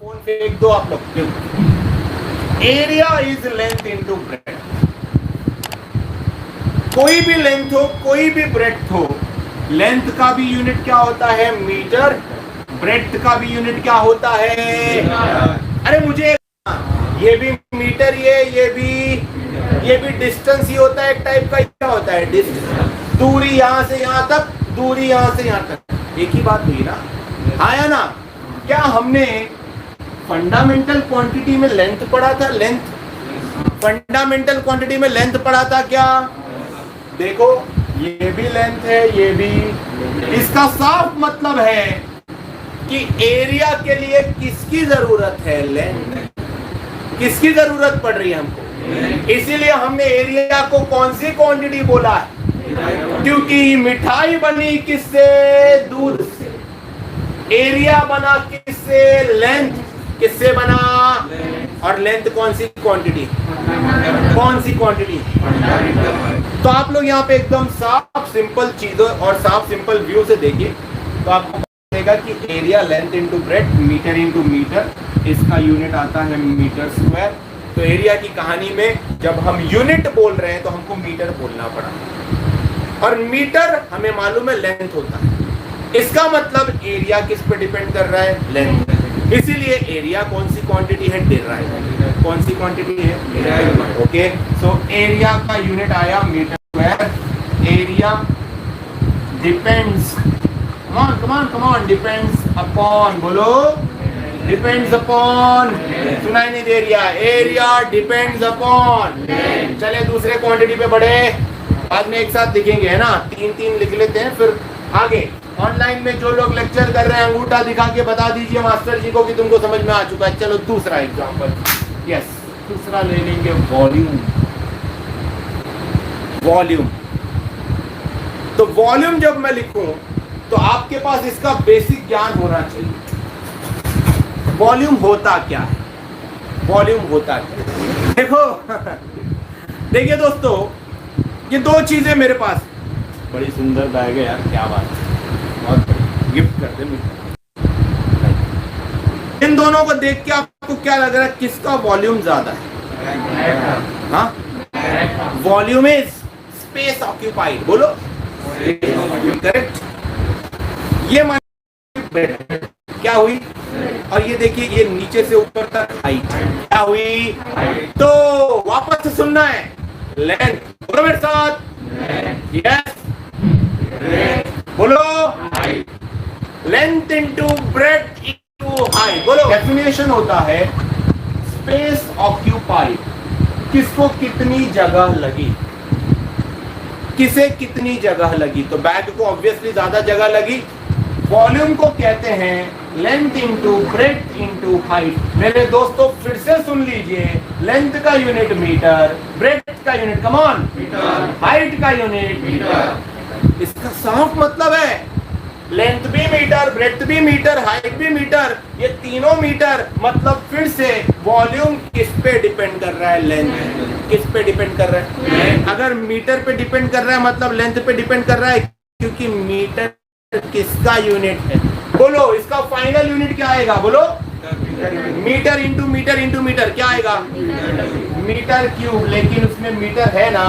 Phone फेंक दो आप लोग। Area is length into breath. कोई भी लेंथ हो, कोई भी ब्रेथ हो, लेंथ का भी यूनिट क्या होता है? मीटर। ब्रेथ का भी यूनिट क्या होता है? अरे मुझे ये भी मीटर, ये भी डिस्टेंस ही होता है एक टाइप का। क्या होता है? डिस्टेंस। दूरी यहां से यहां तक, दूरी यहां से यहां तक, एक ही बात हुई ना? आया ना? क्या हमने फंडामेंटल क्वांटिटी में लेंथ पढ़ा था? लेंथ, फंडामेंटल क्वांटिटी में लेंथ पढ़ा था क्या? देखो ये भी लेंथ है, ये भी। इसका साफ मतलब है कि एरिया के लिए किसकी जरूरत है? लेंथ। किसकी जरूरत पड़ रही है हमको? इसीलिए हमने एरिया को कौन सी क्वांटिटी बोला है? क्योंकि मिठाई बनी किससे? दूध से। एरिया बना किससे? लेंथ। किससे बना? और लेंथ कौन सी क्वांटिटी? कौन सी क्वांटिटी? तो आप लोग यहाँ पे एकदम साफ सिंपल चीजों और साफ सिंपल व्यू से देखिए तो आपको देगा कि area length into breadth, metre into metre, इसका यूनिट आता है मीटर स्क्वायर। तो एरिया की कहानी में जब हम यूनिट बोल रहे हैं तो हमको मीटर बोलना पड़ा, और मीटर हमें मालूम है लेंथ होता है। इसका मतलब एरिया किस पे डिपेंड कर रहा है? लेंथ। इसीलिए एरिया कौन सी क्वांटिटी है? डिराइव। कौन सी क्वांटिटी है? डिराइव। ओके, सो एरिया का यूनिट आया metre square. Area depends, come on, depends upon, बोलो डिपेंड्स अपॉन। सुनाई नहीं दे रहा? Area depends upon. चले दूसरे क्वांटिटी पे बढ़े, बाद में एक साथ लिखेंगे, है ना? तीन तीन लिख लेते हैं फिर आगे। ऑनलाइन में जो लोग लेक्चर कर रहे हैं अंगूठा दिखा के बता दीजिए मास्टर जी को कि तुमको समझ में आ चुका है। चलो दूसरा एग्जांपल, यस, दूसरा ले लेंगे वॉल्यूम। वॉल्यूम, तो वॉल्यूम जब मैं लिखूं तो आपके पास इसका बेसिक ज्ञान होना चाहिए। वॉल्यूम होता क्या है? वॉल्यूम होता क्या है? देखो देखिए दोस्तों, ये दो चीजें मेरे पास, बड़ी सुंदर बैग है यार, क्या बात है, बहुत गिफ्ट कर दे मुझे। इन दोनों को देख के आपको क्या लग रहा है? किसका वॉल्यूम ज्यादा है? हाँ, वॉल्यूम इज स्पेस ऑक्यूपाइड। बोलो करेक्ट। ये क्या हुई? और ये देखिए, ये नीचे से ऊपर तक हाइट क्या हुई? तो वापस से सुनना है, लेंथ। बोलो मेरे साथ, यस, बोलो length into breadth into height. बोलो। डेफिनेशन होता है स्पेस ऑक्यूपाइड, किसको कितनी जगह लगी, किसे कितनी जगह लगी। तो बैग को ऑब्वियसली ज्यादा जगह लगी। वॉल्यूम को कहते हैं length into breadth into height. मेरे दोस्तों फिर से सुन लीजिए, लेंथ का यूनिट मीटर, ब्रेथ का unit come on metre, height का यूनिट मीटर। इसका साफ मतलब है लेंथ भी मीटर, ब्रेथ भी मीटर, हाइट भी मीटर, ये तीनों मीटर। मतलब फिर से वॉल्यूम किस पे डिपेंड कर रहा है? लेंथ। किस पे डिपेंड कर रहा है? अगर मीटर पे डिपेंड कर रहा है मतलब लेंथ पे डिपेंड कर रहा है, क्योंकि मीटर किसका यूनिट है? बोलो, इसका फाइनल यूनिट क्या आएगा? बोलो, metre into metre into metre क्या आएगा? Metre cube. लेकिन उसमें मीटर है ना?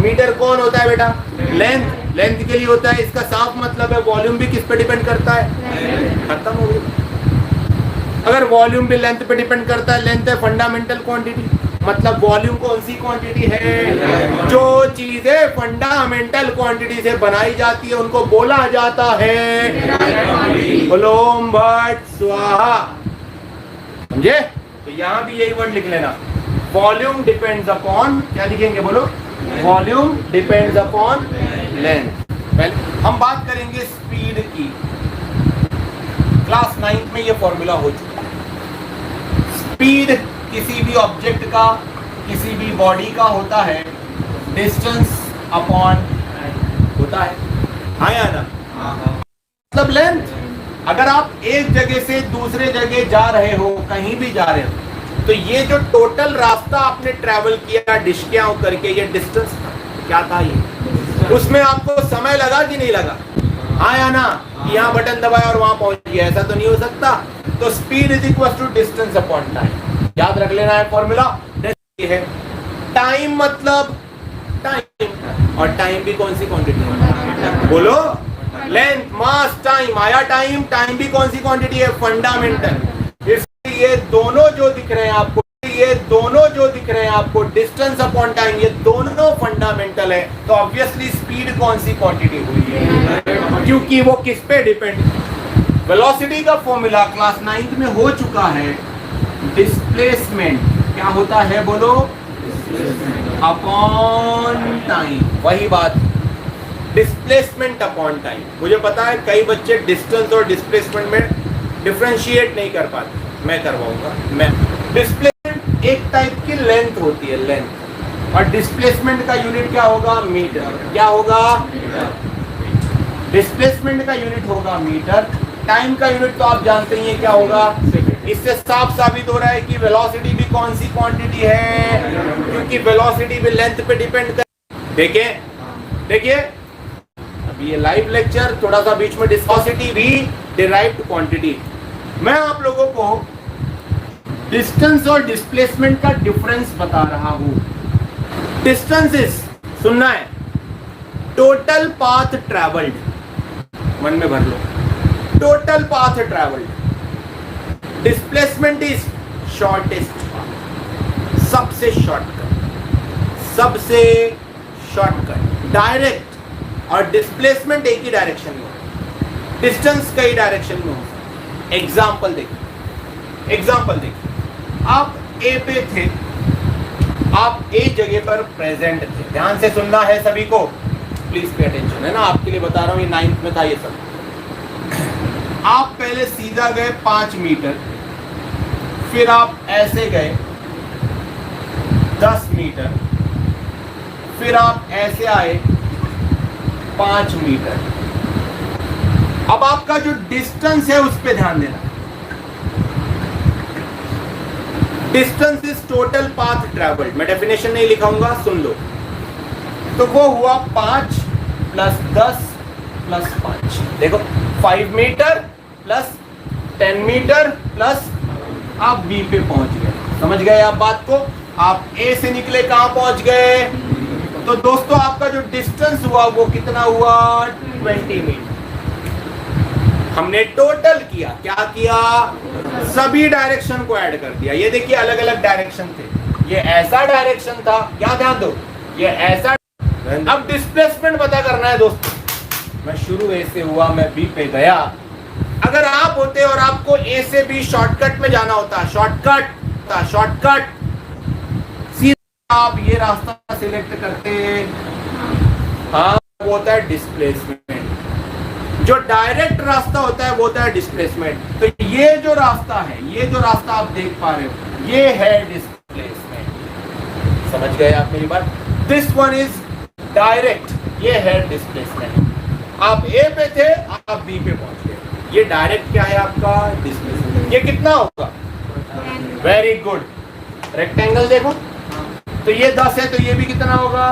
मीटर कौन होता है बेटा? लेंथ। लेंथ के लिए होता है। इसका साफ मतलब है वॉल्यूम भी किस पे डिपेंड करता है? खत्म हो गया। अगर वॉल्यूम भी लेंथ पे डिपेंड करता है, लेंथ है फंडामेंटल क्वांटिटी, मतलब वॉल्यूम कौन सी क्वांटिटी है? जो चीजें फंडामेंटल क्वांटिटी से बनाई जाती है उनको बोला जाता है बोलो ओम भट स्वाहा। समझे? तो यहां भी यही वर्ड लिख लेना, वॉल्यूम डिपेंड्स अपॉन, क्या लिखेंगे? बोलो, वॉल्यूम डिपेंड्स अपॉन लेंथ। पहले हम बात करेंगे स्पीड की। क्लास 9 में ये फॉर्मूला हो चुका है। स्पीड किसी भी ऑब्जेक्ट का, किसी भी बॉडी का होता है डिस्टेंस अपॉन होता है, हाँ या ना? मतलब लेंथ। अगर आप एक जगह से दूसरे जगह जा रहे हो, कहीं भी जा रहे हो, तो ये जो टोटल रास्ता आपने ट्रैवल किया डिस्कियां करके, ये डिस्टेंस क्या था? ये उसमें आपको समय लगा कि नहीं लगा? हाँ या ना, कि यहाँ बटन दबाया और वहां पहुंच गया, ऐसा तो नहीं हो सकता। तो speed is equal to distance upon time, याद रख लेना है फॉर्मूला। है टाइम मतलब टाइम, और टाइम भी कौन सी क्वांटिटी है बोलो? Length mass time. आया टाइम, टाइम भी कौन सी क्वांटिटी है? फंडामेंटल। इसलिए ये दोनों जो दिख रहे हैं आपको, ये दोनों जो दिख रहे हैं आपको, डिस्टेंस अपॉन टाइम, ये दोनों फंडामेंटल है। तो ऑब्वियसली स्पीड कौन सी क्वांटिटी हुई है? क्योंकि वो किस पे डिपेंड। वेलोसिटी का फॉर्मूला क्लास 9th में हो चुका है। डिस्प्लेसमेंट क्या होता है बोलो? Upon time. वही बात, डिस्प्लेसमेंट अपॉन टाइम। मुझे पता है कई बच्चे डिस्टेंस और डिस्प्लेसमेंट में डिफरेंशिएट नहीं कर पाते, मैं करवाऊंगा। मैं डिस्प्लेसमेंट एक टाइप की लेंथ होती है, लेंथ, और डिस्प्लेसमेंट का यूनिट क्या होगा? मीटर। क्या होगा? डिस्प्लेसमेंट का यूनिट होगा मीटर, टाइम का यूनिट तो आप जानते ही हैं क्या होगा? इससे साफ साबित हो रहा है कि वेलोसिटी भी कौन सी क्वांटिटी है, क्योंकि वेलोसिटी भी लेंथ पे डिपेंड कर। देखिए देखिए, अभी ये लाइव लेक्चर, थोड़ा सा बीच में वेलोसिटी भी डिराइव्ड क्वांटिटी। मैं आप लोगों को डिस्टेंस और डिस्प्लेसमेंट का डिफरेंस बता रहा हूं। डिस्टेंस इज, सुनना है, टोटल पाथ ट्रैवल्ड, मन में भर लो, total path travelled. Displacement is shortest path, सबसे शॉर्टकट, सबसे शॉर्टकट, डायरेक्ट। और डिस्प्लेसमेंट एक ही डायरेक्शन में हो, डिस्टेंस कई डायरेक्शन में हो। एग्जाम्पल देखिए, एग्जाम्पल देखिए, आप ए पे थे, आप ए जगह पर प्रेजेंट थे। ध्यान से सुनना है सभी को, प्लीज पे अटेंशन, है ना, आपके लिए बता रहा हूं, ये 9th में था ये सब। आप पहले सीधा गए 5 मीटर, फिर आप ऐसे गए 10 मीटर, फिर आप ऐसे आए 5 मीटर। अब आपका जो डिस्टेंस है उस पर ध्यान देना। Distance is total path travelled. मैं डेफिनेशन नहीं लिखाऊंगा, सुन लो। तो वो हुआ 5 प्लस 10 प्लस 5, देखो 5 मीटर प्लस 10 मीटर प्लस, आप बी पे पहुंच गए। समझ गए आप बात को? आप ए से निकले कहां पहुंच गए? तो दोस्तों आपका जो डिस्टेंस हुआ वो कितना हुआ? 20 मीटर। हमने टोटल किया, क्या किया? सभी डायरेक्शन को ऐड कर दिया। ये देखिए अलग अलग डायरेक्शन थे, ये ऐसा डायरेक्शन था, क्या ध्यान दो, ये ऐसा। अब डिस्प्लेसमेंट पता करना है दोस्तों। मैं शुरू ए से हुआ, मैं बी पे गया। अगर आप होते और आपको ए से बी शॉर्टकट में जाना होता, शॉर्टकट सीधा आप ये रास्ता सिलेक्ट करते, हाँ वो होता है डिस्प्लेसमेंट। जो डायरेक्ट रास्ता होता है वो होता है डिस्प्लेसमेंट। तो ये जो रास्ता है, ये जो रास्ता आप देख पा रहे हो, ये है डिस्प्लेसमेंट। समझ गए आप मेरी बात? दिस वन इज डायरेक्ट, ये है डिस्प्लेसमेंट। आप ए पे थे, आप बी पे पहुंच गए, ये डायरेक्ट क्या है आपका? डिस्प्लेसमेंट। ये कितना होगा? वेरी गुड, रेक्टेंगल देखो, तो ये 10 है, तो ये भी कितना होगा?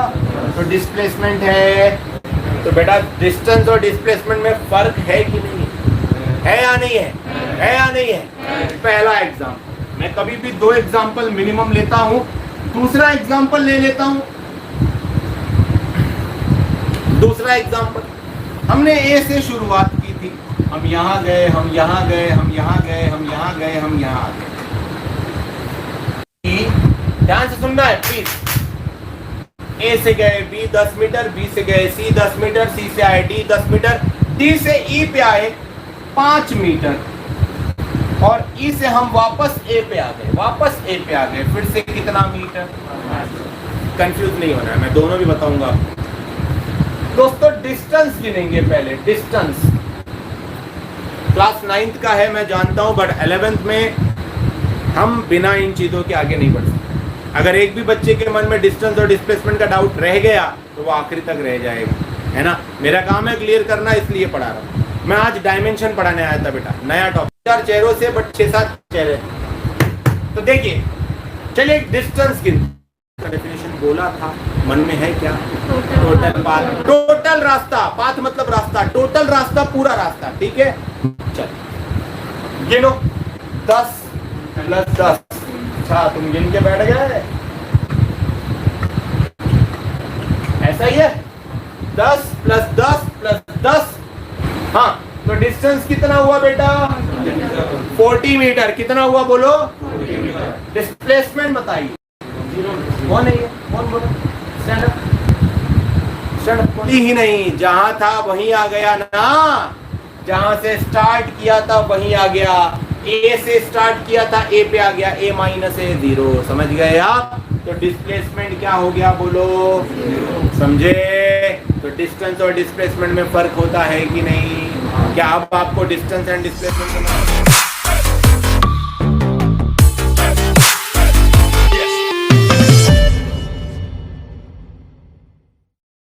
तो डिस्प्लेसमेंट है। तो बेटा डिस्टेंस और डिस्प्लेसमेंट में फर्क है कि नहीं है या नहीं है? है या नहीं है? पहला एग्जाम्पल, मैं कभी भी 2 एग्जाम्पल मिनिमम लेता हूं। दूसरा एग्जाम्पल ले लेता हूं। दूसरा एग्जाम्पल, हमने ए से शुरुआत की थी, हम यहां गए, हम यहां गए, हम यहां गए, हम यहां गए, हम यहां आ गए। ध्यान से सुनना है प्लीज। ए से गए बी 10 मीटर, बी से गए सी 10 मीटर, सी से आए डी 10 मीटर, डी से ई पे आए 5 मीटर, और ई से हम वापस ए पे आ गए, वापस ए पे आ गए, फिर से कितना मीटर? कंफ्यूज नहीं होना है, मैं दोनों भी बताऊंगा। दोस्तों डिस्टेंस गिनेंगे पहले। डिस्टेंस क्लास 9th का है मैं जानता हूं, बट 11th में हम बिना इन चीजों के आगे नहीं बढ़ सकते। अगर एक भी बच्चे के मन में डिस्टेंस और डिस्प्लेसमेंट का डाउट रह गया तो वो आखिरी तक रह जाएगा, है ना। मेरा काम है क्लियर करना, इसलिए पढ़ा रहा हूँ। मैं आज डायमेंशन पढ़ाने आया था बेटा, नया टॉपिक, 4 चेहरों से बट 6-7 चेहरे। तो देखिए, चलिए डिस्टेंस की डेफिनेशन बोला था, मन में है क्या? टोटल पाथ, टोटल रास्ता, पाथ मतलब रास्ता, टोटल रास्ता, पूरा रास्ता, ठीक है। चल गिनो, 10 + 10। अच्छा तुम गिन के बैठ गए, ऐसा ही है। 10 + 10 + 10। हाँ तो डिस्टेंस कितना हुआ बेटा? 40 मीटर। कितना हुआ बोलो? डिस्प्लेसमेंट बताइए। कौन है ये? कौन बोलो? Stand up, stand up. ही नहीं, जहां था वहीं आ गया ना, जहां से स्टार्ट किया था वहीं आ गया। ए से स्टार्ट किया था, ए पे आ गया, A - A 0। समझ गए आप? तो डिस्प्लेसमेंट क्या हो गया बोलो? समझे? तो डिस्टेंस और डिस्प्लेसमेंट में फर्क होता है कि नहीं? क्या अब आपको डिस्टेंस एंड डिस्प्लेसमेंट